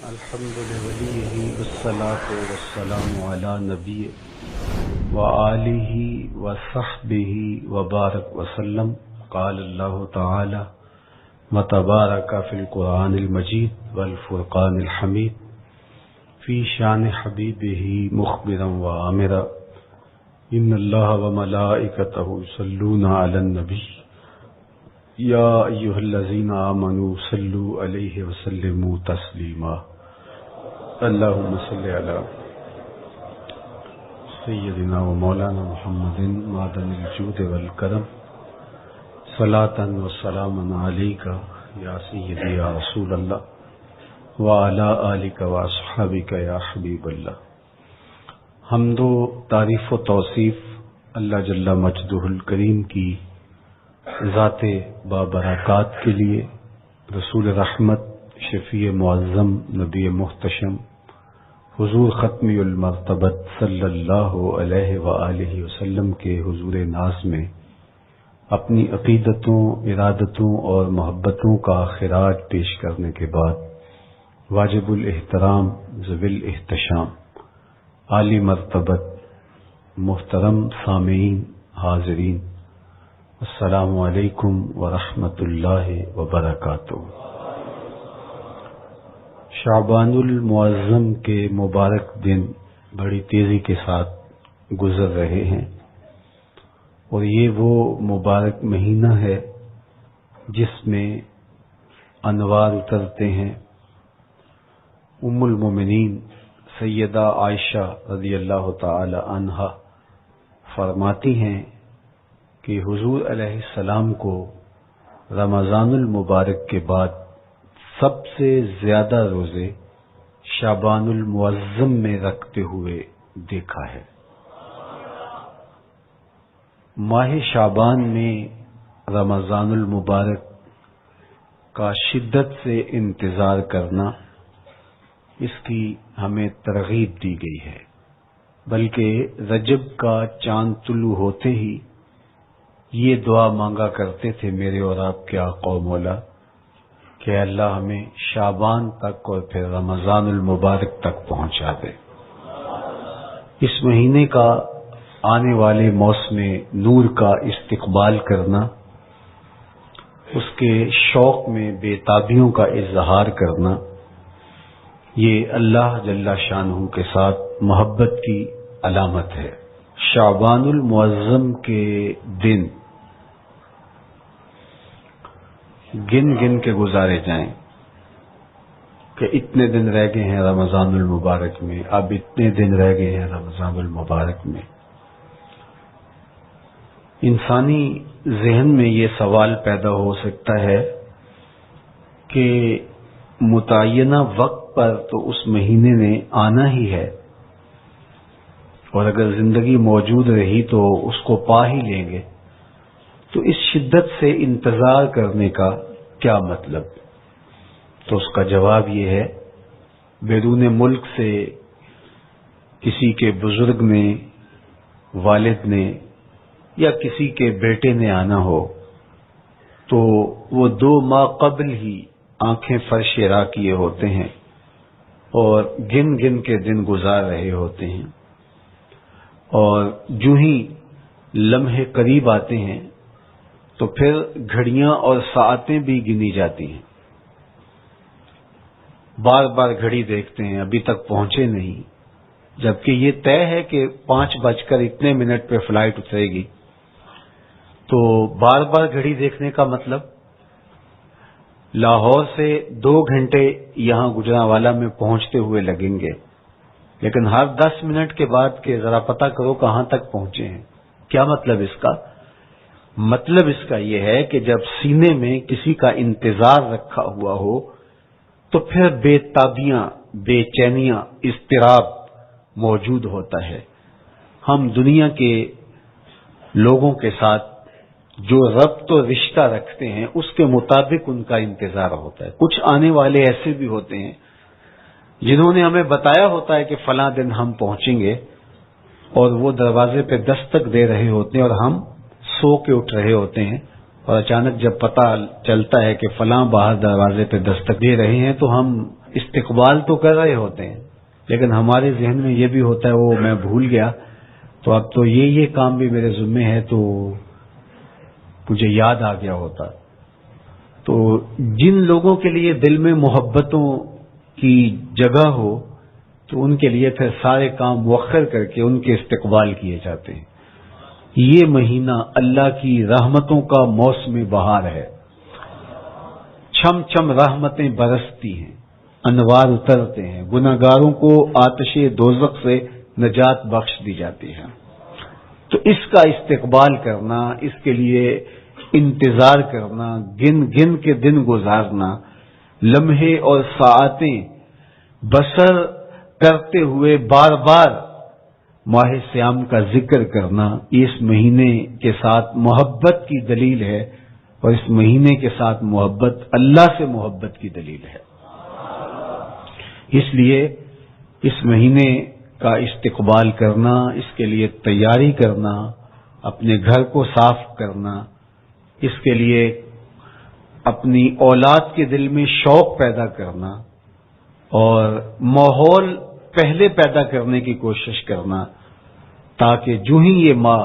الحمد لوليه والصلاة والسلام على نبيه وآله وصحبه وبارك وسلم. قال الله تعالى: وتبارك في القرآن المجيد والفرقان الحميد في شان حبيبه مخبرا وآمرا إن الله وملائكته يصلون على النبي يا أيها الذين آمنوا صلوا عليه وسلموا تسليما. اللهم صل على سيدنا ومولانا محمد معدن الجود والكرم صلاة وسلاما عليك يا سيدي يا رسول الله وعلى آلك وأصحابك يا حبيب الله. حمد و تعریف و توصیف اللہ جل مجدہ الکریم کی ذات بابرکات کے لیے، رسول رحمت شفیع معظم نبی محتشم حضور ختمی المرتبت صلی اللہ علیہ وآلہ وسلم کے حضور ناز میں اپنی عقیدتوں، ارادتوں اور محبتوں کا خراج پیش کرنے کے بعد واجب الاحترام ذوی الاحتشام عالی مرتبت محترم سامعین حاضرین، السلام علیکم ورحمۃ اللہ وبرکاتہ. شعبان المعظم کے مبارک دن بڑی تیزی کے ساتھ گزر رہے ہیں، اور یہ وہ مبارک مہینہ ہے جس میں انوار اترتے ہیں. ام المومنین سیدہ عائشہ رضی اللہ تعالی عنہا فرماتی ہیں کہ حضور علیہ السلام کو رمضان المبارک کے بعد سب سے زیادہ روزے شعبان المعظم میں رکھتے ہوئے دیکھا ہے. ماہ شعبان میں رمضان المبارک کا شدت سے انتظار کرنا، اس کی ہمیں ترغیب دی گئی ہے، بلکہ رجب کا چاند طلوع ہوتے ہی یہ دعا مانگا کرتے تھے میرے اور آپ کے آقا و مولا کہ اللہ ہمیں شعبان تک اور پھر رمضان المبارک تک پہنچا دے. اس مہینے کا آنے والے موسم نور کا استقبال کرنا، اس کے شوق میں بے تابیوں کا اظہار کرنا، یہ اللہ جل شانہ کے ساتھ محبت کی علامت ہے. شعبان المعظم کے دن گن گن کے گزارے جائیں کہ اتنے دن رہ گئے ہیں رمضان المبارک میں، اب اتنے دن رہ گئے ہیں رمضان المبارک میں. انسانی ذہن میں یہ سوال پیدا ہو سکتا ہے کہ متعینہ وقت پر تو اس مہینے نے آنا ہی ہے، اور اگر زندگی موجود رہی تو اس کو پا ہی لیں گے، تو اس شدت سے انتظار کرنے کا کیا مطلب؟ تو اس کا جواب یہ ہے، بیرون ملک سے کسی کے بزرگ نے، والد نے یا کسی کے بیٹے نے آنا ہو تو وہ 2 ماہ قبل ہی آنکھیں فرش راہ کیے ہوتے ہیں اور گن گن کے دن گزار رہے ہوتے ہیں، اور جو ہی لمحے قریب آتے ہیں تو پھر گھڑیاں اور ساعتیں بھی گنی جاتی ہیں. بار بار گھڑی دیکھتے ہیں، ابھی تک پہنچے نہیں، جبکہ یہ طے ہے کہ 5:02 پہ فلائٹ اترے گی. تو بار بار گھڑی دیکھنے کا مطلب لاہور سے 2 گھنٹے یہاں گجرانوالہ میں پہنچتے ہوئے لگیں گے، لیکن ہر 10 منٹ کے بعد کہ ذرا پتہ کرو کہاں تک پہنچے ہیں. کیا مطلب اس کا؟ مطلب اس کا یہ ہے کہ جب سینے میں کسی کا انتظار رکھا ہوا ہو تو پھر بے تابیاں، بے چینیاں، اضطراب موجود ہوتا ہے. ہم دنیا کے لوگوں کے ساتھ جو ربط و رشتہ رکھتے ہیں اس کے مطابق ان کا انتظار ہوتا ہے. کچھ آنے والے ایسے بھی ہوتے ہیں جنہوں نے ہمیں بتایا ہوتا ہے کہ فلاں دن ہم پہنچیں گے، اور وہ دروازے پہ دستک دے رہے ہوتے ہیں اور ہم سو کے اٹھ رہے ہوتے ہیں، اور اچانک جب پتہ چلتا ہے کہ فلاں باہر دروازے پہ دستک دے رہے ہیں تو ہم استقبال تو کر رہے ہوتے ہیں، لیکن ہمارے ذہن میں یہ بھی ہوتا ہے وہ میں بھول گیا، تو اب تو یہ کام بھی میرے ذمہ ہے، تو مجھے یاد آ گیا ہوتا۔ تو جن لوگوں کے لیے دل میں محبتوں کی جگہ ہو تو ان کے لیے پھر سارے کام مؤخر کر کے ان کے استقبال کیے جاتے ہیں۔ یہ مہینہ اللہ کی رحمتوں کا موسم بہار ہے، چھم چھم رحمتیں برستی ہیں، انوار اترتے ہیں، گناہگاروں کو آتش دوزخ سے نجات بخش دی جاتی ہے۔ تو اس کا استقبال کرنا، اس کے لیے انتظار کرنا، گن گن کے دن گزارنا، لمحے اور ساعتیں بسر کرتے ہوئے بار بار ماہ سیام کا ذکر کرنا، اس مہینے کے ساتھ محبت کی دلیل ہے، اور اس مہینے کے ساتھ محبت اللہ سے محبت کی دلیل ہے۔ اس لیے اس مہینے کا استقبال کرنا، اس کے لیے تیاری کرنا، اپنے گھر کو صاف کرنا، اس کے لیے اپنی اولاد کے دل میں شوق پیدا کرنا اور ماحول پہلے پیدا کرنے کی کوشش کرنا، تاکہ جو ہی یہ ماہ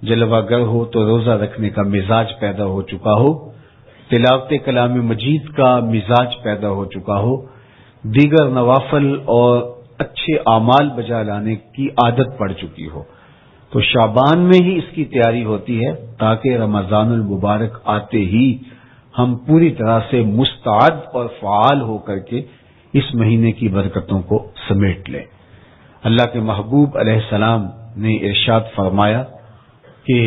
جلوہ گر ہو تو روزہ رکھنے کا مزاج پیدا ہو چکا ہو، تلاوت کلام مجید کا مزاج پیدا ہو چکا ہو، دیگر نوافل اور اچھے اعمال بجا لانے کی عادت پڑ چکی ہو۔ تو شعبان میں ہی اس کی تیاری ہوتی ہے، تاکہ رمضان المبارک آتے ہی ہم پوری طرح سے مستعد اور فعال ہو کر کے اس مہینے کی برکتوں کو سمیٹ لیں۔ اللہ کے محبوب علیہ السلام نے ارشاد فرمایا کہ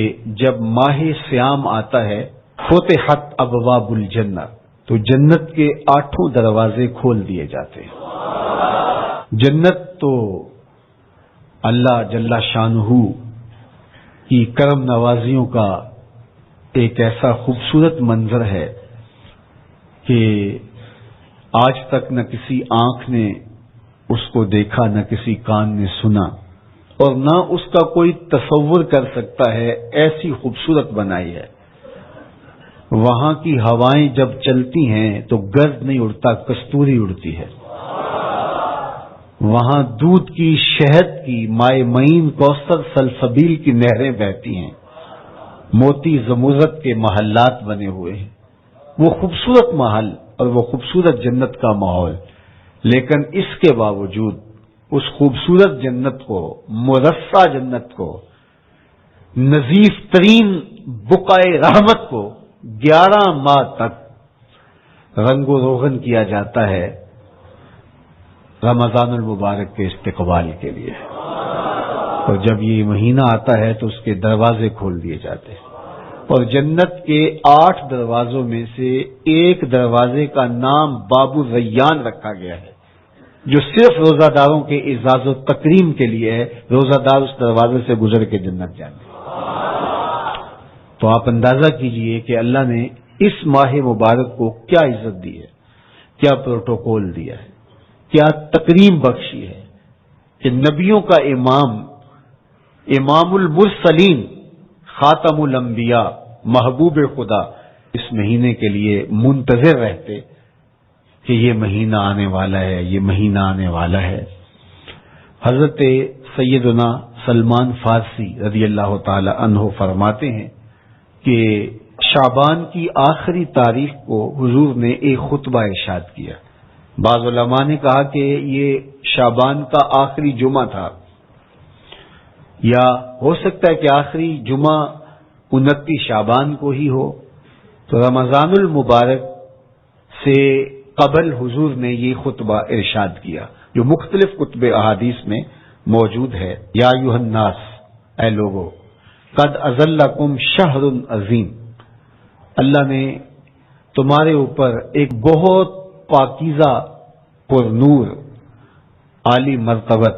جب ماہ سیام آتا ہے فتحت ابواب الجنہ، تو جنت کے 8 دروازے کھول دیے جاتے ہیں۔ جنت تو اللہ جل شانہ کی کرم نوازیوں کا ایک ایسا خوبصورت منظر ہے کہ آج تک نہ کسی آنکھ نے اس کو دیکھا، نہ کسی کان نے سنا، اور نہ اس کا کوئی تصور کر سکتا ہے، ایسی خوبصورت بنائی ہے۔ وہاں کی ہوائیں جب چلتی ہیں تو گرد نہیں اڑتا، کستوری اڑتی ہے۔ وہاں دودھ کی، شہد کی، مائے معین، کوثر، سلسبیل کی نہریں بہتی ہیں، موتی زمرد کے محلات بنے ہوئے ہیں۔ وہ خوبصورت محل اور وہ خوبصورت جنت کا ماحول، لیکن اس کے باوجود اس خوبصورت جنت کو، مرصع جنت کو، نظیف ترین بقعۂ رحمت کو 11 ماہ تک رنگ و روغن کیا جاتا ہے رمضان المبارک کے استقبال کے لیے، اور جب یہ مہینہ آتا ہے تو اس کے دروازے کھول دیے جاتے ہیں، اور جنت کے 8 دروازوں میں سے ایک دروازے کا نام باب الریان رکھا گیا ہے، جو صرف روزہ داروں کے اعزاز و تکریم کے لیے ہے۔ روزہ دار اس دروازے سے گزر کے جنت جائیں گے۔ تو آپ اندازہ کیجئے کہ اللہ نے اس ماہ مبارک کو کیا عزت دی ہے، کیا پروٹوکول دیا ہے، کیا تکریم بخشی ہے کہ نبیوں کا امام المرسلین، خاتم الانبیاء، محبوب خدا اس مہینے کے لیے منتظر رہتے کہ یہ مہینہ آنے والا ہے، یہ مہینہ آنے والا ہے۔ حضرت سیدنا سلمان فارسی رضی اللہ تعالی عنہ فرماتے ہیں کہ شعبان کی آخری تاریخ کو حضور نے ایک خطبہ ارشاد کیا۔ بعض علماء نے کہا کہ یہ شعبان کا آخری جمعہ تھا، یا ہو سکتا ہے کہ آخری جمعہ 29 شعبان کو ہی ہو۔ تو رمضان المبارک سے قبل حضور نے یہ خطبہ ارشاد کیا، جو مختلف کتب احادیث میں موجود ہے۔ یا ایھا الناس، اے لوگو، قد اظلکم شہر عظیم، اللہ نے تمہارے اوپر ایک بہت پاکیزہ، پر نور، عالی مرتبت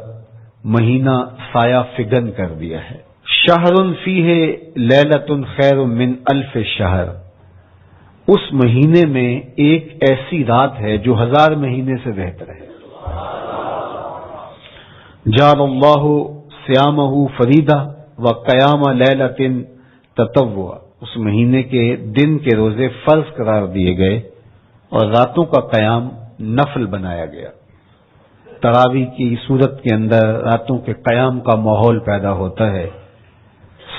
مہینہ سایہ فگن کر دیا ہے۔ شہر فیہ لیلۃ خیر من الف شہر، اس مہینے میں ایک ایسی رات ہے جو 1000 مہینے سے بہتر ہے۔ جعل اللہ صیامہ فریدہ وقیام لیلۃ تطوع، اس مہینے کے دن کے روزے فرض قرار دیے گئے اور راتوں کا قیام نفل بنایا گیا. تراویح کی صورت کے اندر راتوں کے قیام کا ماحول پیدا ہوتا ہے،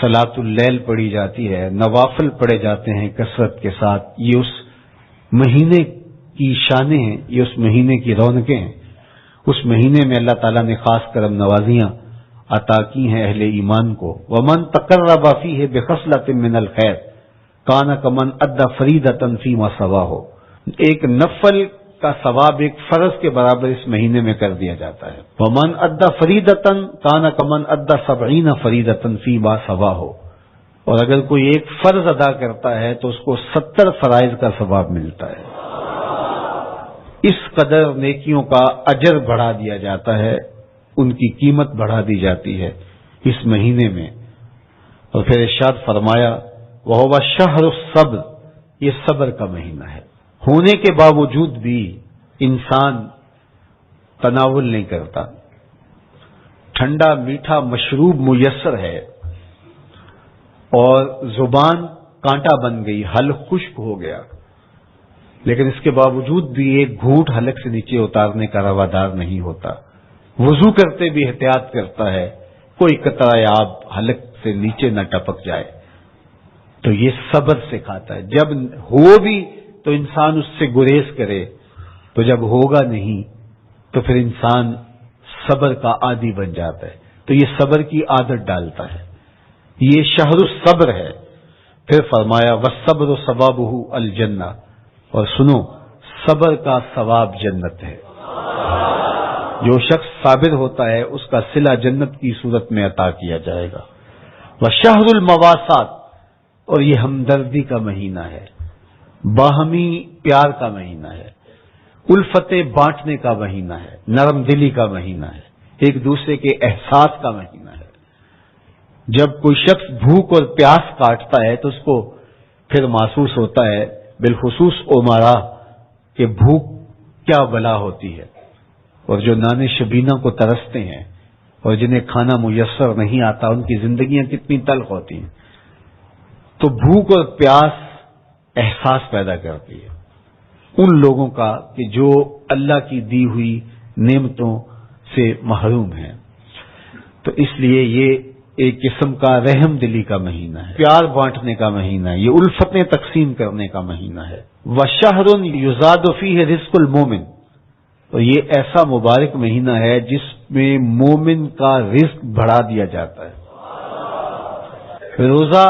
صلاۃ اللیل پڑھی جاتی ہے، نوافل پڑھے جاتے ہیں کثرت کے ساتھ. یہ اس مہینے کی شانیں ہیں، یہ اس مہینے کی رونقیں ہیں. اس مہینے میں اللہ تعالیٰ نے خاص کرم نوازیاں عطا کی ہیں اہل ایمان کو. ومن تقرب فیہ بخصلۃ من الخیر کان کمن ادى فریضۃ فیما سواہ. ایک نفل کا ثواب ایک فرض کے برابر اس مہینے میں کر دیا جاتا ہے. ومن ادى فریضۃ کان کمن ادى 70 فریضۃ فیما سواہ. اور اگر کوئی ایک فرض ادا کرتا ہے تو اس کو 70 فرائض کا ثواب ملتا ہے. اس قدر نیکیوں کا اجر بڑھا دیا جاتا ہے، ان کی قیمت بڑھا دی جاتی ہے اس مہینے میں. اور پھر ارشاد فرمایا وَهُوَ شَهْرُ الصَّبْرِ، یہ صبر کا مہینہ ہے. ہونے کے باوجود بھی انسان تناول نہیں کرتا. ٹھنڈا میٹھا مشروب میسر ہے اور زبان کانٹا بن گئی، حلق خشک ہو گیا، لیکن اس کے باوجود بھی ایک گھونٹ حلق سے نیچے اتارنے کا روادار نہیں ہوتا. وضو کرتے بھی احتیاط کرتا ہے کوئی قطرہ آب حلق سے نیچے نہ ٹپک جائے. تو یہ صبر سکھاتا ہے. جب ہو بھی تو انسان اس سے گریز کرے، تو جب ہوگا نہیں تو پھر انسان صبر کا عادی بن جاتا ہے. تو یہ صبر کی عادت ڈالتا ہے. یہ شہر الصبر ہے. پھر فرمایا والصبر ثوابہ الجنہ، اور سنو صبر کا ثواب جنت ہے. جو شخص صابر ہوتا ہے اس کا صلہ جنت کی صورت میں عطا کیا جائے گا. وشہر المواسات، اور یہ ہمدردی کا مہینہ ہے، باہمی پیار کا مہینہ ہے، الفتیں بانٹنے کا مہینہ ہے، نرم دلی کا مہینہ ہے، ایک دوسرے کے احساس کا مہینہ ہے. جب کوئی شخص بھوک اور پیاس کاٹتا ہے تو اس کو پھر محسوس ہوتا ہے، بالخصوص عمرا، کہ بھوک کیا بلا ہوتی ہے. اور جو نان شبینہ کو ترستے ہیں اور جنہیں کھانا میسر نہیں آتا ان کی زندگیاں کتنی تلخ ہوتی ہیں. تو بھوک اور پیاس احساس پیدا کرتی ہے ان لوگوں کا کہ جو اللہ کی دی ہوئی نعمتوں سے محروم ہیں. تو اس لیے یہ ایک قسم کا رحم دلی کا مہینہ ہے، پیار بانٹنے کا مہینہ ہے، یہ الفتیں تقسیم کرنے کا مہینہ ہے. وَشَهْرٌ يُزَادُ فِيهِ رِزْقُ الْمُؤْمِنِ، تو یہ ایسا مبارک مہینہ ہے جس میں مومن کا رزق بڑھا دیا جاتا ہے. روزہ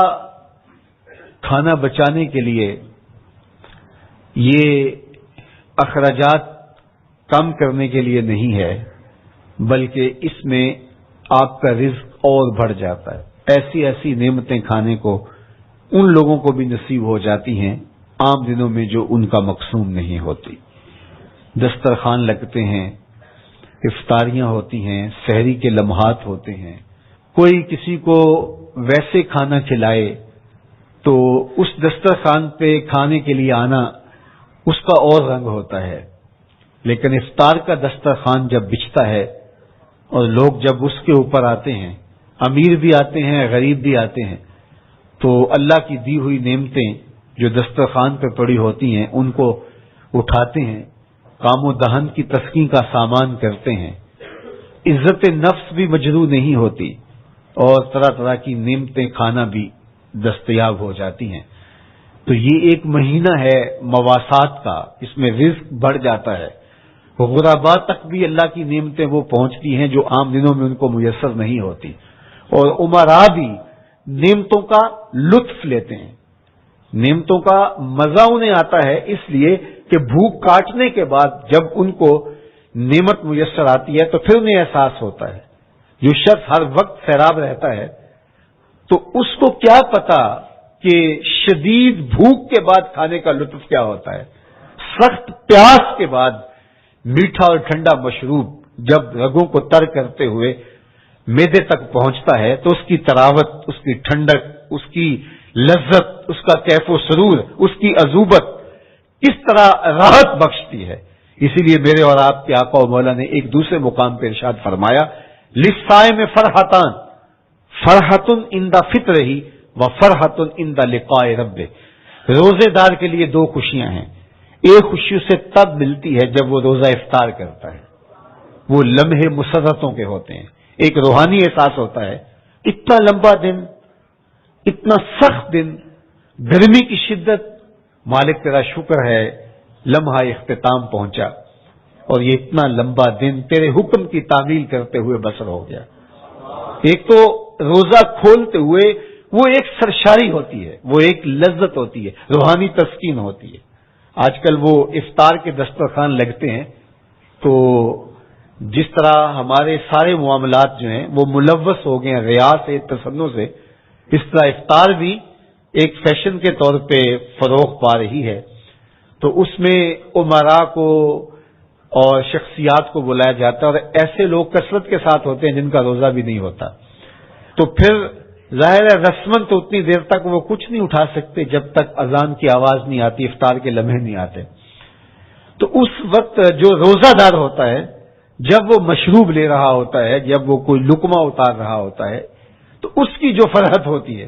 کھانا بچانے کے لیے یہ اخراجات کم کرنے کے لیے نہیں ہے، بلکہ اس میں آپ کا رزق اور بڑھ جاتا ہے. ایسی ایسی نعمتیں کھانے کو ان لوگوں کو بھی نصیب ہو جاتی ہیں عام دنوں میں جو ان کا مقصوم نہیں ہوتی. دسترخوان لگتے ہیں، افطاریاں ہوتی ہیں، سحری کے لمحات ہوتے ہیں. کوئی کسی کو ویسے کھانا کھلائے تو اس دسترخوان پہ کھانے کے لیے آنا اس کا اور رنگ ہوتا ہے. لیکن افطار کا دسترخوان جب بچھتا ہے اور لوگ جب اس کے اوپر آتے ہیں، امیر بھی آتے ہیں، غریب بھی آتے ہیں، تو اللہ کی دی ہوئی نعمتیں جو دسترخوان پہ پڑی ہوتی ہیں ان کو اٹھاتے ہیں، کام و دہن کی تسکین کا سامان کرتے ہیں. عزت نفس بھی مجروح نہیں ہوتی اور طرح طرح کی نعمتیں کھانا بھی دستیاب ہو جاتی ہیں. تو یہ ایک مہینہ ہے مواسات کا، اس میں رزق بڑھ جاتا ہے. غرباء تک بھی اللہ کی نعمتیں وہ پہنچتی ہیں جو عام دنوں میں ان کو میسر نہیں ہوتی، اور امراء بھی نعمتوں کا لطف لیتے ہیں. نعمتوں کا مزہ انہیں آتا ہے اس لیے کہ بھوک کاٹنے کے بعد جب ان کو نعمت میسر آتی ہے تو پھر انہیں احساس ہوتا ہے. جو شخص ہر وقت سیراب رہتا ہے تو اس کو کیا پتا کہ شدید بھوک کے بعد کھانے کا لطف کیا ہوتا ہے. سخت پیاس کے بعد میٹھا اور ٹھنڈا مشروب جب رگوں کو تر کرتے ہوئے معدے تک پہنچتا ہے تو اس کی تراوت، اس کی ٹھنڈک، اس کی لذت، اس کا کیف و سرور، اس کی عذوبت کس طرح راحت بخشتی ہے. اسی لیے میرے اور آپ کے آقا و مولا نے ایک دوسرے مقام پہ ارشاد فرمایا للصائم فرحتان، فرحت عند فطرہ و فرحت عند لقاء ربہ. روزے دار کے لیے دو خوشیاں ہیں، ایک خوشی اسے تب ملتی ہے جب وہ روزہ افطار کرتا ہے. وہ لمحے مسرتوں کے ہوتے ہیں، ایک روحانی احساس ہوتا ہے. اتنا لمبا دن، اتنا سخت دن، گرمی کی شدت، مالک تیرا شکر ہے لمحہ اختتام پہنچا اور یہ اتنا لمبا دن تیرے حکم کی تعمیل کرتے ہوئے بسر ہو گیا. ایک تو روزہ کھولتے ہوئے وہ ایک سرشاری ہوتی ہے، وہ ایک لذت ہوتی ہے، روحانی تسکین ہوتی ہے. آج کل وہ افطار کے دسترخوان لگتے ہیں تو جس طرح ہمارے سارے معاملات جو ہیں وہ ملوث ہو گئے ہیں ریا سے، تصنع سے، اس طرح افطار بھی ایک فیشن کے طور پہ فروغ پا رہی ہے. تو اس میں امراء کو اور شخصیات کو بلایا جاتا ہے اور ایسے لوگ کثرت کے ساتھ ہوتے ہیں جن کا روزہ بھی نہیں ہوتا. تو پھر ظاہر ہے رسمن تو اتنی دیر تک وہ کچھ نہیں اٹھا سکتے جب تک اذان کی آواز نہیں آتی، افطار کے لمحے نہیں آتے. تو اس وقت جو روزہ دار ہوتا ہے جب وہ مشروب لے رہا ہوتا ہے، جب وہ کوئی لقمہ اتار رہا ہوتا ہے، تو اس کی جو فرحت ہوتی ہے،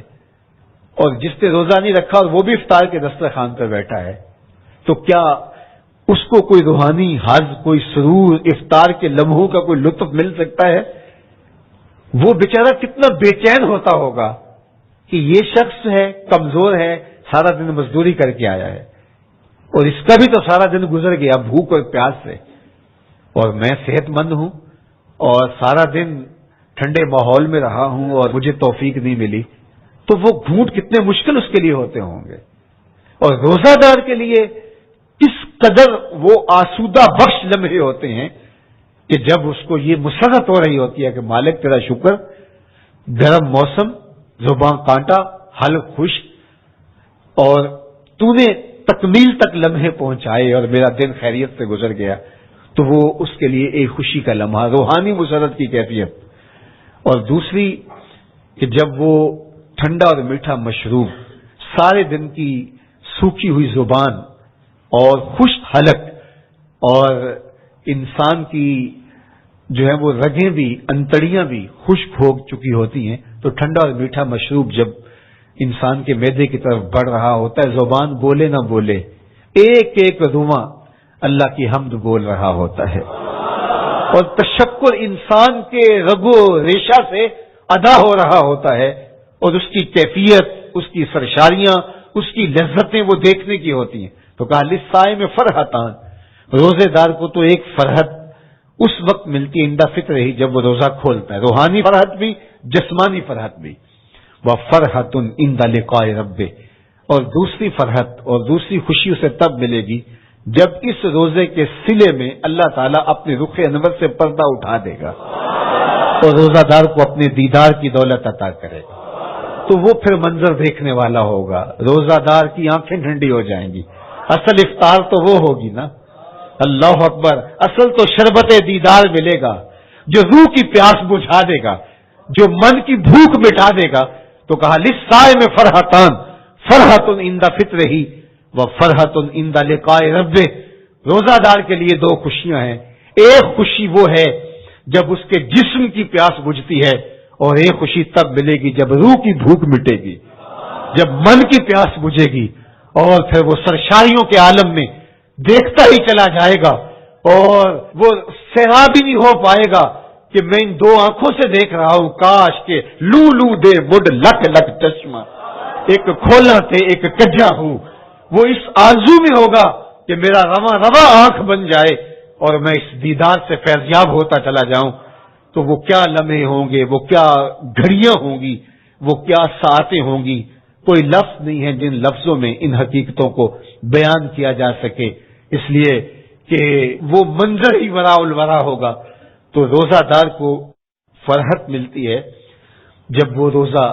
اور جس نے روزہ نہیں رکھا اور وہ بھی افطار کے دسترخوان پر بیٹھا ہے، تو کیا اس کو کوئی روحانی حظ، کوئی سرور، افطار کے لمحوں کا کوئی لطف مل سکتا ہے؟ وہ بیچارہ کتنا بے چین ہوتا ہوگا کہ یہ شخص ہے، کمزور ہے، سارا دن مزدوری کر کے آیا ہے اور اس کا بھی تو سارا دن گزر گیا بھوک اور پیاس سے، اور میں صحت مند ہوں اور سارا دن ٹھنڈے ماحول میں رہا ہوں اور مجھے توفیق نہیں ملی. تو وہ گھونٹ کتنے مشکل اس کے لیے ہوتے ہوں گے. اور روزہ دار کے لیے کس قدر وہ آسودہ بخش لمحے ہوتے ہیں کہ جب اس کو یہ مسرت ہو رہی ہوتی ہے کہ مالک تیرا شکر، گرم موسم، زباں کانٹا، حلق خشک، اور تو نے تکمیل تک لمحے پہنچائے اور میرا دن خیریت سے گزر گیا. تو وہ اس کے لیے ایک خوشی کا لمحہ، روحانی مسرت کی کیفیت. اور دوسری کہ جب وہ ٹھنڈا اور میٹھا مشروب، سارے دن کی سوکھی ہوئی زبان اور خشک حلق، اور انسان کی جو ہے وہ رگیں بھی، انتڑیاں بھی خشک ہو چکی ہوتی ہیں، تو ٹھنڈا اور میٹھا مشروب جب انسان کے معدے کی طرف بڑھ رہا ہوتا ہے، زبان بولے نہ بولے، ایک ایک رواں اللہ کی حمد بول رہا ہوتا ہے، اور تشکر انسان کے رگ و ریشہ سے ادا ہو رہا ہوتا ہے، اور اس کی کیفیت، اس کی سرشاریاں، اس کی لذتیں وہ دیکھنے کی ہوتی ہیں. تو کہا للصائم میں فرحتان، روزے دار کو تو ایک فرحت اس وقت ملتی ہے عند فطر ہی جب وہ روزہ کھولتا ہے، روحانی فرحت بھی، جسمانی فرحت بھی. وفرحۃ عند لقاء ربہ، اور دوسری فرحت اور دوسری خوشی اسے تب ملے گی جب اس روزے کے صلے میں اللہ تعالیٰ اپنے رخ انور سے پردہ اٹھا دے گا اور روزہ دار کو اپنے دیدار کی دولت عطا کرے گا. تو وہ پھر منظر دیکھنے والا ہوگا، روزہ دار کی آنکھیں ٹھنڈی ہو جائیں گی. اصل افطار تو وہ ہوگی نا، اللہ اکبر، اصل تو شربت دیدار ملے گا جو روح کی پیاس بجھا دے گا، جو من کی بھوک مٹا دے گا. تو کہا للصائم فرحتان، فرحۃ عند فطرہ وفرحۃ عند لقاء ربہ. روزہ دار کے لیے دو خوشیاں ہیں، ایک خوشی وہ ہے جب اس کے جسم کی پیاس بجھتی ہے، اور ایک خوشی تب ملے گی جب روح کی بھوک مٹے گی، جب من کی پیاس بجھے گی، اور پھر وہ سرشاریوں کے عالم میں دیکھتا ہی چلا جائے گا اور وہ سیراب ہی نہیں ہو پائے گا کہ میں ان دو آنکھوں سے دیکھ رہا ہوں، کاش کہ لو لو دے مڈ لک لک چشمہ، ایک کھولا تھے ایک کجا ہوں. وہ اس آرزو میں ہوگا کہ میرا رواں رواں آنکھ بن جائے اور میں اس دیدار سے فیضیاب ہوتا چلا جاؤں. تو وہ کیا لمحے ہوں گے، وہ کیا گھڑیاں ہوں گی، وہ کیا ساعتیں ہوں گی. کوئی لفظ نہیں ہے جن لفظوں میں ان حقیقتوں کو بیان کیا جا سکے، اس لیے کہ وہ منظر ہی وراء الورا ہوگا. تو روزہ دار کو فرحت ملتی ہے جب وہ روزہ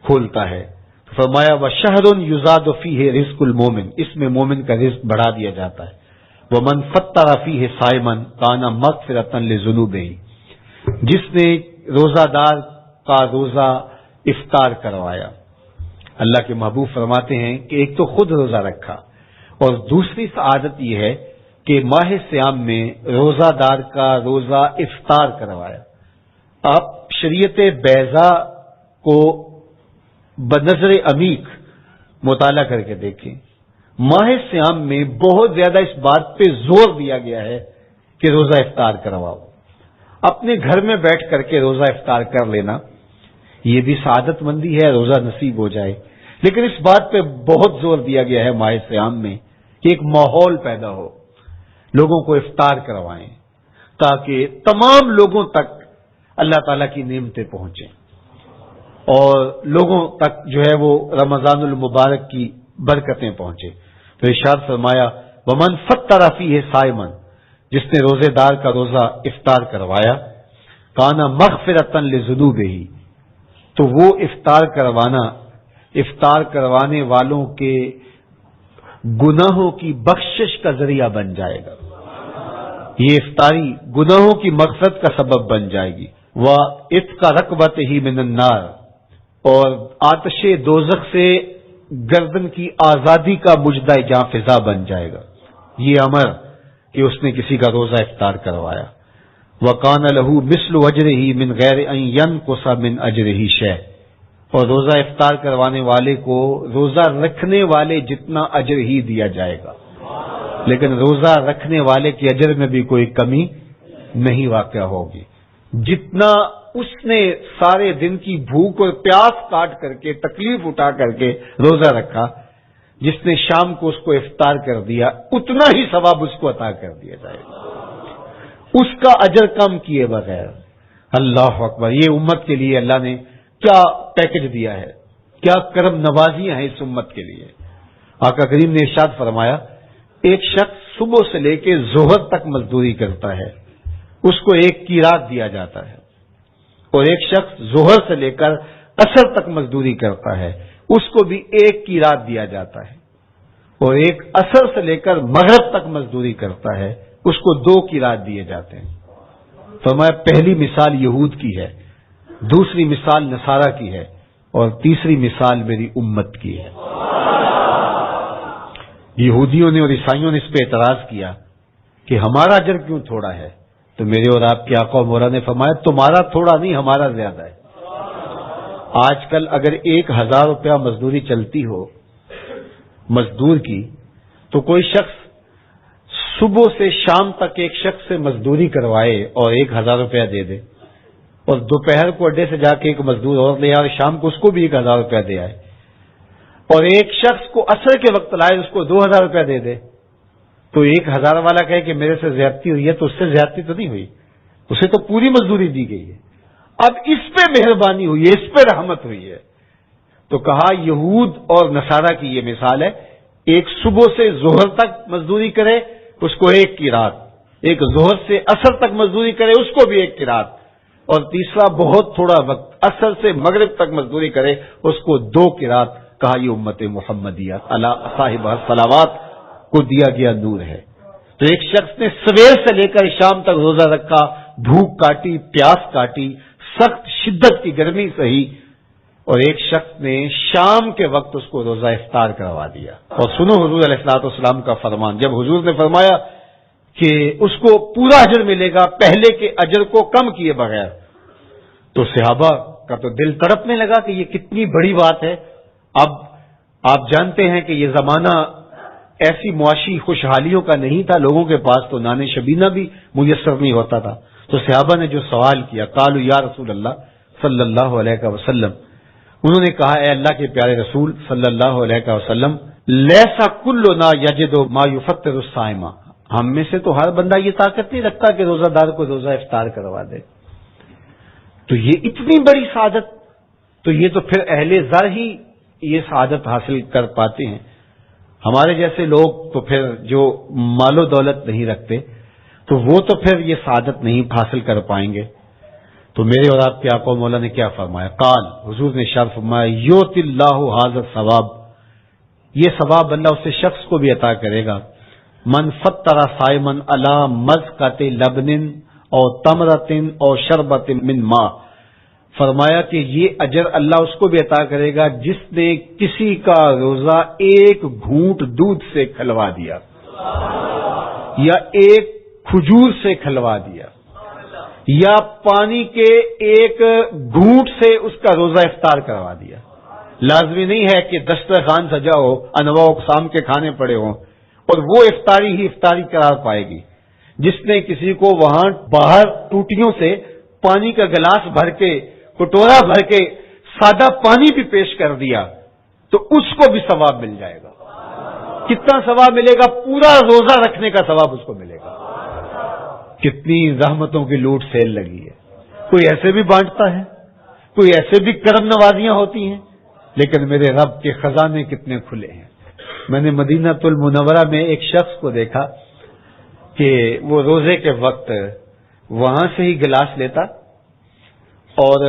کھولتا ہے. فرمایا وَشَهْرٌ يُزَادُ فِيهِ رِزْقُ الْمُؤْمِنِ، اس میں مومن کا رزق بڑھا دیا جاتا ہے. وَمَنْ فَطَّرَ فِيهِ صَائِمًا كَانَ مَغْفِرَةً لِذُنُوبِهِ، جس نے روزہ دار کا روزہ افطار کروایا. اللہ کے محبوب فرماتے ہیں کہ ایک تو خود روزہ رکھا، اور دوسری سعادت یہ ہے کہ ماہ سیام میں روزہ دار کا روزہ افطار کروایا. آپ شریعت بیضا کو بنظر عمیق مطالعہ کر کے دیکھیں، ماہ سیام میں بہت زیادہ اس بات پہ زور دیا گیا ہے کہ روزہ افطار کرواؤ. اپنے گھر میں بیٹھ کر کے روزہ افطار کر لینا یہ بھی سعادت مندی ہے، روزہ نصیب ہو جائے. لیکن اس بات پہ بہت زور دیا گیا ہے ماہ سیام میں کہ ایک ماحول پیدا ہو، لوگوں کو افطار کروائیں تاکہ تمام لوگوں تک اللہ تعالیٰ کی نعمتیں پہنچیں اور لوگوں تک جو ہے وہ رمضان المبارک کی برکتیں پہنچے. تو ارشاد فرمایا ومن فطر فیہ صائما، جس نے روزے دار کا روزہ افطار کروایا، کان مغفرۃ لذنوبہ، تو وہ افطار کروانے والوں کے گناہوں کی بخشش کا ذریعہ بن جائے گا. یہ افطاری گناہوں کی مغفرت کا سبب بن جائے گی. وَإِتْقَ رَقْبَتِهِ مِنَ النَّارِ، اور آتش دوزخ سے گردن کی آزادی کا مجدہ جاں فضا بن جائے گا. یہ امر کہ اس نے کسی کا روزہ افطار کروایا. وَقَانَ لَهُ مِثْلُ أَجْرِهِ مِنْ غَيْرِ أَنْ يَنْقُصَ مِنْ أَجْرِهِ شَيْءٌ، اور روزہ افطار کروانے والے کو روزہ رکھنے والے جتنا اجر ہی دیا جائے گا، لیکن روزہ رکھنے والے کے اجر میں بھی کوئی کمی نہیں واقع ہوگی. جتنا اس نے سارے دن کی بھوک اور پیاس کاٹ کر کے تکلیف اٹھا کر کے روزہ رکھا، جس نے شام کو اس کو افطار کر دیا اتنا ہی ثواب اس کو عطا کر دیا جائے گا، اس کا اجر کم کیے بغیر. اللہ اکبر! یہ امت کے لیے اللہ نے کیا پیکج دیا ہے، کیا کرم نوازیاں ہیں اس امت کے لیے. آقا کریم نے ارشاد فرمایا ایک شخص صبح سے لے کے ظہر تک مزدوری کرتا ہے، اس کو ایک قیراط دیا جاتا ہے، اور ایک شخص ظہر سے لے کر عصر تک مزدوری کرتا ہے، اس کو بھی ایک قیراط دیا جاتا ہے، اور ایک عصر سے لے کر مغرب تک مزدوری کرتا ہے، اس کو 2 قیراط دیے جاتے ہیں. فرمایا پہلی مثال یہود کی ہے، دوسری مثال نصارہ کی ہے، اور تیسری مثال میری امت کی ہے. یہودیوں نے اور عیسائیوں نے اس پہ اعتراض کیا کہ ہمارا اجر کیوں تھوڑا ہے، تو میرے اور آپ کے آقا و مولا نے فرمایا تمہارا تھوڑا نہیں، ہمارا زیادہ ہے. آج کل اگر 1000 روپیہ مزدوری چلتی ہو مزدور کی، تو کوئی شخص صبح سے شام تک ایک شخص سے مزدوری کروائے اور 1000 روپیہ دے دے، اور دوپہر کو اڈے سے جا کے ایک مزدور اور لے آئے، شام کو اس کو بھی 1000 روپیہ دے آئے، اور ایک شخص کو عصر کے وقت لائے اس کو 2000 روپیہ دے دے، تو 1000 والا کہے کہ میرے سے زیادتی ہوئی ہے، تو اس سے زیادتی تو نہیں ہوئی، اسے تو پوری مزدوری دی گئی ہے. اب اس پہ مہربانی ہوئی ہے، اس پہ رحمت ہوئی ہے. تو کہا یہود اور نصارہ کی یہ مثال ہے، ایک صبح سے ظہر تک مزدوری کرے اس کو 1 قیراط، ایک ظہر سے عصر تک مزدوری کرے اس کو بھی 1 قیراط، اور تیسرا بہت تھوڑا وقت عصر سے مغرب تک مزدوری کرے اس کو 2 قیراط. کہا یہ امت محمدیہ علی صاحب الصلوات کو دیا گیا نور ہے. تو ایک شخص نے سویر سے لے کر شام تک روزہ رکھا، بھوک کاٹی، پیاس کاٹی، سخت شدت کی گرمی سہی، اور ایک شخص نے شام کے وقت اس کو روزہ افطار کروا دیا. اور سنو حضور علیہ الصلوۃ والسلام کا فرمان، جب حضور نے فرمایا کہ اس کو پورا اجر ملے گا پہلے کے اجر کو کم کیے بغیر، تو صحابہ کا تو دل تڑپنے لگا کہ یہ کتنی بڑی بات ہے. اب آپ جانتے ہیں کہ یہ زمانہ ایسی معاشی خوشحالیوں کا نہیں تھا، لوگوں کے پاس تو نان شبینہ بھی میسر نہیں ہوتا تھا. تو صحابہ نے جو سوال کیا، قالوا یا رسول اللہ صلی اللہ علیہ وسلم، انہوں نے کہا اے اللہ کے پیارے رسول صلی اللہ علیہ وسلم، لیسا کلنا یجد ما یفطر الصائم، ہم میں سے تو ہر بندہ یہ طاقت نہیں رکھتا کہ روزہ دار کو روزہ افطار کروا دے. تو یہ اتنی بڑی سعادت، تو یہ تو پھر اہل زر ہی یہ سعادت حاصل کر پاتے ہیں. ہمارے جیسے لوگ تو پھر جو مال و دولت نہیں رکھتے تو وہ تو پھر یہ سعادت نہیں حاصل کر پائیں گے. تو میرے اور آپ کے آقا و مولا نے کیا فرمایا؟ قال، حضور نے ارشاد فرمایا یؤتی اللہ ھذا الثواب، یہ ثواب اللہ اس شخص کو بھی عطا کرے گا، من فطر صائما علی مزقۃ لبن او تمرۃ او شربۃ من ماء، فرمایا کہ یہ اجر اللہ اس کو بھی عطا کرے گا جس نے کسی کا روزہ 1 گھونٹ دودھ سے کھلوا دیا یا 1 کھجور سے کھلوا دیا یا پانی کے 1 گھونٹ سے اس کا روزہ افطار کروا دیا. لازمی نہیں ہے کہ دسترخوان سجا ہو، انواع اقسام کے کھانے پڑے ہوں اور وہ افطاری ہی افطاری قرار پائے گی۔ جس نے کسی کو وہاں باہر ٹوٹیوں سے پانی کا گلاس بھر کے، کٹورا بھر کے سادہ پانی بھی پیش کر دیا تو اس کو بھی ثواب مل جائے گا۔ کتنا ثواب ملے گا؟ پورا روزہ رکھنے کا ثواب اس کو ملے گا۔ کتنی رحمتوں کی لوٹ سیل لگی ہے۔ کوئی ایسے بھی بانٹتا ہے، کوئی ایسے بھی کرم نوازیاں ہوتی ہیں، لیکن میرے رب کے خزانے کتنے کھلے ہیں۔ میں نے مدینہ المنورہ میں ایک شخص کو دیکھا کہ وہ روزے کے وقت وہاں سے ہی گلاس لیتا اور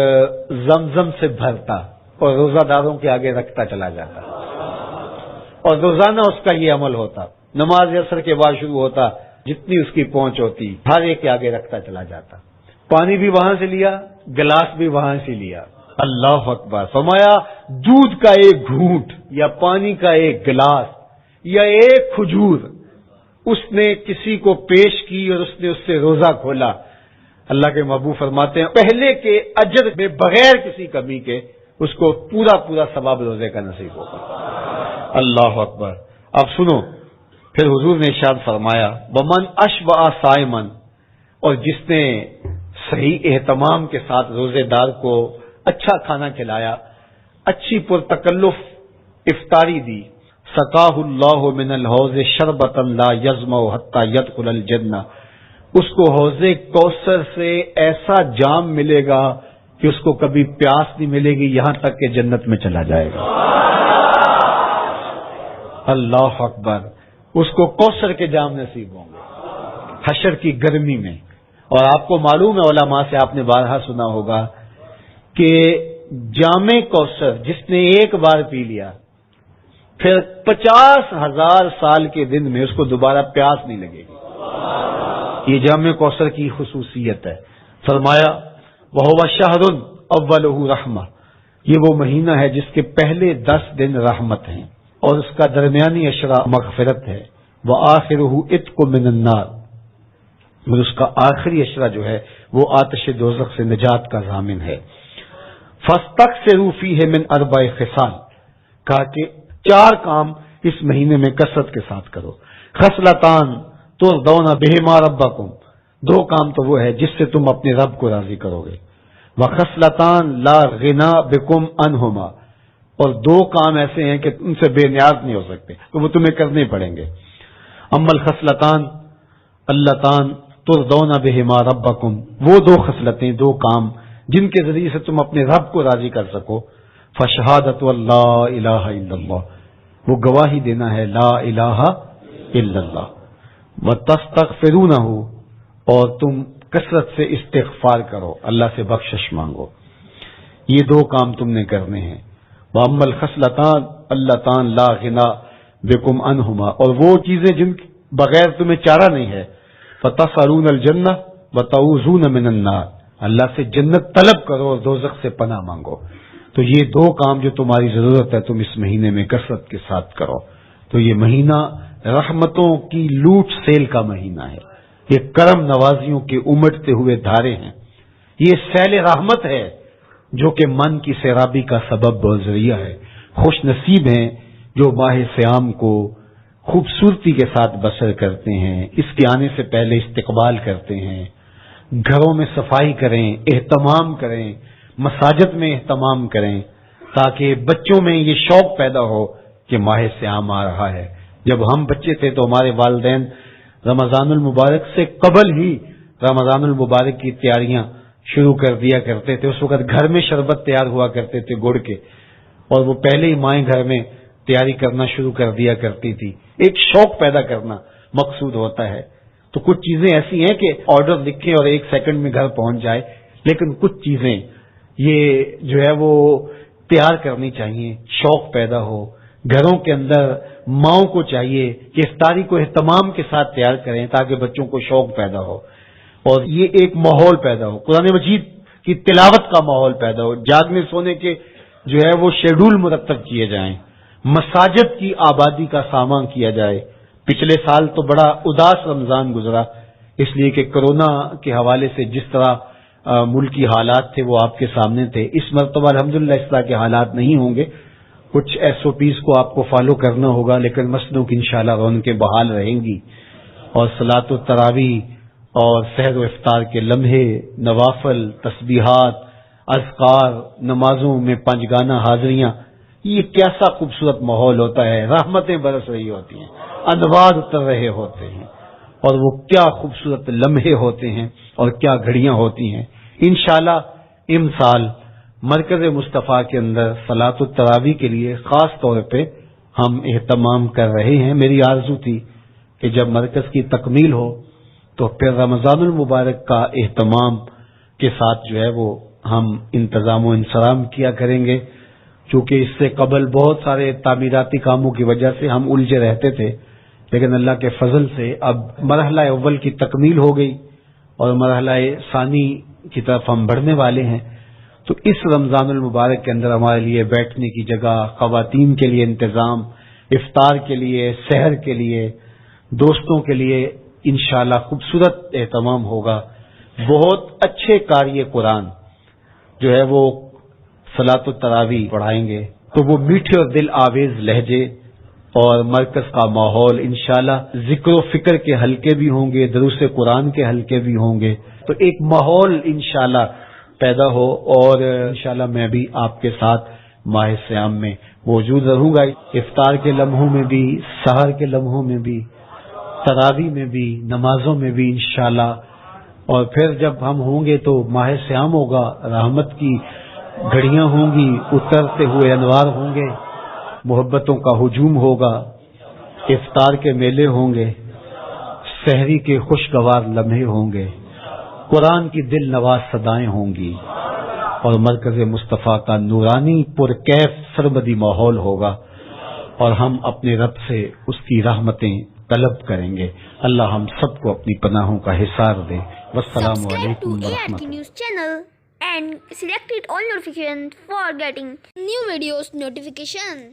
زمزم سے بھرتا اور روزہ داروں کے آگے رکھتا چلا جاتا، اور روزانہ اس کا یہ عمل ہوتا۔ نماز عصر کے بعد شروع ہوتا، جتنی اس کی پہنچ ہوتی ہر ایک کے آگے رکھتا چلا جاتا۔ پانی بھی وہاں سے لیا، گلاس بھی وہاں سے لیا۔ اللہ اکبر! فرمایا دودھ کا ایک گھونٹ یا پانی کا ایک گلاس یا ایک کھجور اس نے کسی کو پیش کی اور اس نے اس سے روزہ کھولا، اللہ کے محبوب فرماتے ہیں پہلے کے اجر میں بغیر کسی کمی کے اس کو پورا پورا ثواب روزے کا نصیب ہوگا۔ اللہ اکبر! اب سنو، پھر حضور نے ارشاد فرمایا ومن اشبع صائمن، اور جس نے صحیح اہتمام کے ساتھ روزے دار کو اچھا کھانا کھلایا، اچھی پرتکلف افطاری دی، سقاہ اللہ من الحوض شربۃ لا یظمأ حتی یدخل الجنہ، اس کو حوض کوثر سے ایسا جام ملے گا کہ اس کو کبھی پیاس نہیں ملے گی یہاں تک کہ جنت میں چلا جائے گا۔ اللہ اکبر! اس کو کوثر کے جام نصیب ہوں گے حشر کی گرمی میں۔ اور آپ کو معلوم ہے، علماء سے آپ نے بارہا سنا ہوگا کہ جام کوثر جس نے ایک بار پی لیا پھر 50,000 سال کے دن میں اس کو دوبارہ پیاس نہیں لگے گی۔ یہ جام کوثر کی خصوصیت ہے۔ فرمایا وَهُوَ شَهْرٌ أَوَّلُهُ رَحْمَةٌ، یہ وہ مہینہ ہے جس کے پہلے 10 دن رحمت ہیں اور اس کا درمیانی عشرہ مغفرت ہے، وَآخِرُهُ عِتْقٌ مِّنَ النَّارِ، اور اس کا آخری عشرہ جو ہے وہ آتش دوزخ سے نجات کا ضامن ہے۔ فَاسْتَكْثِرُوا فِيهِ مِنْ 4 خِصَالٍ، کہا کہ 4 کام اس مہینے میں کثرت کے ساتھ کرو۔ خصلتان ترضون بہما ربکم، 2 کام تو وہ ہے جس سے تم اپنے رب کو راضی کرو گے۔ وخصلتان لا غنا بکم عنہما، اور 2 کام ایسے ہیں کہ ان سے بے نیاز نہیں ہو سکتے تو وہ تمہیں کرنے پڑیں گے۔ اما الخصلتان اللتان ترضون بہما ربکم، وہ 2 خصلتیں، 2 کام جن کے ذریعے سے تم اپنے رب کو راضی کر سکو۔ فشہادت اللہ الہ الا اللہ، وہ گواہی دینا ہے لا الہ الا اللہ، وتستغفرونہ، اور تم کثرت سے استغفار کرو، اللہ سے بخشش مانگو۔ یہ 2 کام تم نے کرنے ہیں۔ وَأَمَّا الْخَصْلَتَانِ اللَّتَانِ لَا غِنَىٰ بِكُمْ عَنْهُمَا، اور وہ چیزیں جن بغیر تمہیں چارہ نہیں ہے، فَتَسْأَلُونَ الْجَنَّةَ وَتَعُوذُونَ مِنَ النَّارِ، اللہ سے جنت طلب کرو اور دوزخ سے پناہ مانگو۔ تو یہ 2 کام جو تمہاری ضرورت ہے تم اس مہینے میں کثرت کے ساتھ کرو۔ تو یہ مہینہ رحمتوں کی لوٹ سیل کا مہینہ ہے، یہ کرم نوازیوں کے امٹتے ہوئے دھارے ہیں، یہ سیل رحمت ہے جو کہ من کی سیرابی کا سبب اور ذریعہ ہے۔ خوش نصیب ہیں جو ماہ صیام کو خوبصورتی کے ساتھ بسر کرتے ہیں، اس کے آنے سے پہلے استقبال کرتے ہیں، گھروں میں صفائی کریں، اہتمام کریں، مساجد میں اہتمام کریں، تاکہ بچوں میں یہ شوق پیدا ہو کہ ماہ صیام آ رہا ہے۔ جب ہم بچے تھے تو ہمارے والدین رمضان المبارک سے قبل ہی رمضان المبارک کی تیاریاں شروع کر دیا کرتے تھے۔ اس وقت گھر میں شربت تیار ہوا کرتے تھے گڑ کے، اور وہ پہلے ہی مائیں گھر میں تیاری کرنا شروع کر دیا کرتی تھی۔ ایک شوق پیدا کرنا مقصود ہوتا ہے۔ تو کچھ چیزیں ایسی ہیں کہ آرڈر لکھیں اور 1 سیکنڈ میں گھر پہنچ جائے، لیکن کچھ چیزیں یہ جو ہے وہ تیار کرنی چاہیے، شوق پیدا ہو۔ گھروں کے اندر ماؤں کو چاہیے کہ افطاری کو اہتمام کے ساتھ تیار کریں تاکہ بچوں کو شوق پیدا ہو اور یہ ایک ماحول پیدا ہو، قرآن مجید کی تلاوت کا ماحول پیدا ہو، جاگنے سونے کے جو ہے وہ شیڈول مرتب کیے جائیں، مساجد کی آبادی کا سامان کیا جائے۔ پچھلے سال تو بڑا اداس رمضان گزرا، اس لیے کہ کرونا کے حوالے سے جس طرح ملکی حالات تھے وہ آپ کے سامنے تھے۔ اس مرتبہ الحمدللہ اس طرح کے حالات نہیں ہوں گے، کچھ ایس او پیز کو آپ کو فالو کرنا ہوگا، لیکن مسجدوں کی انشاءاللہ رونقیں بحال رہیں گی، اور صلاۃ التراویح اور سحر و افطار کے لمحے، نوافل، تسبیحات، اذکار، نمازوں میں پنجگانہ حاضریاں، یہ کیسا خوبصورت ماحول ہوتا ہے، رحمتیں برس رہی ہوتی ہیں، انوار اتر رہے ہوتے ہیں، اور وہ کیا خوبصورت لمحے ہوتے ہیں اور کیا گھڑیاں ہوتی ہیں۔ انشاءاللہ امسال مرکز مصطفیٰ کے اندر صلاۃ التراویح کے لیے خاص طور پہ ہم اہتمام کر رہے ہیں۔ میری آرزو تھی کہ جب مرکز کی تکمیل ہو تو پھر رمضان المبارک کا اہتمام کے ساتھ جو ہے وہ ہم انتظام و انصرام کیا کریں گے، چونکہ اس سے قبل بہت سارے تعمیراتی کاموں کی وجہ سے ہم الجھے رہتے تھے، لیکن اللہ کے فضل سے اب مرحلہ اول کی تکمیل ہو گئی اور مرحلہ ثانی کی طرف ہم بڑھنے والے ہیں۔ تو اس رمضان المبارک کے اندر ہمارے لیے بیٹھنے کی جگہ، خواتین کے لیے انتظام، افطار کے لیے، سحر کے لیے، دوستوں کے لیے انشاءاللہ خوبصورت اہتمام ہوگا۔ بہت اچھے قاری قرآن جو ہے وہ صلاۃ التراویح پڑھائیں گے، تو وہ میٹھے اور دل آویز لہجے اور مرکز کا ماحول انشاءاللہ ذکر و فکر کے حلقے بھی ہوں گے، دروس قرآن کے حلقے بھی ہوں گے، تو ایک ماحول انشاءاللہ پیدا ہو، اور انشاءاللہ میں بھی آپ کے ساتھ ماہ صیام میں موجود رہوں گا، افطار کے لمحوں میں بھی، سحر کے لمحوں میں بھی، تراویح میں بھی، نمازوں میں بھی انشاءاللہ، اور پھر جب ہم ہوں گے تو ماہ صیام ہوگا، رحمت کی گھڑیاں ہوں گی، اترتے ہوئے انوار ہوں گے، محبتوں کا ہجوم ہوگا، افطار کے میلے ہوں گے، سحری کے خوشگوار لمحے ہوں گے، قرآن کی دل نواز صدائیں ہوں گی، اور مرکز مصطفیٰ کا نورانی پرکیف سرمدی ماحول ہوگا، اور ہم اپنے رب سے اس کی رحمتیں طلب کریں گے۔ اللہ ہم سب کو اپنی پناہوں کا حصار دے۔ والسلام Subscribe علیکم to ورحمۃ ART News channel and select it all notifications for getting new videos notification.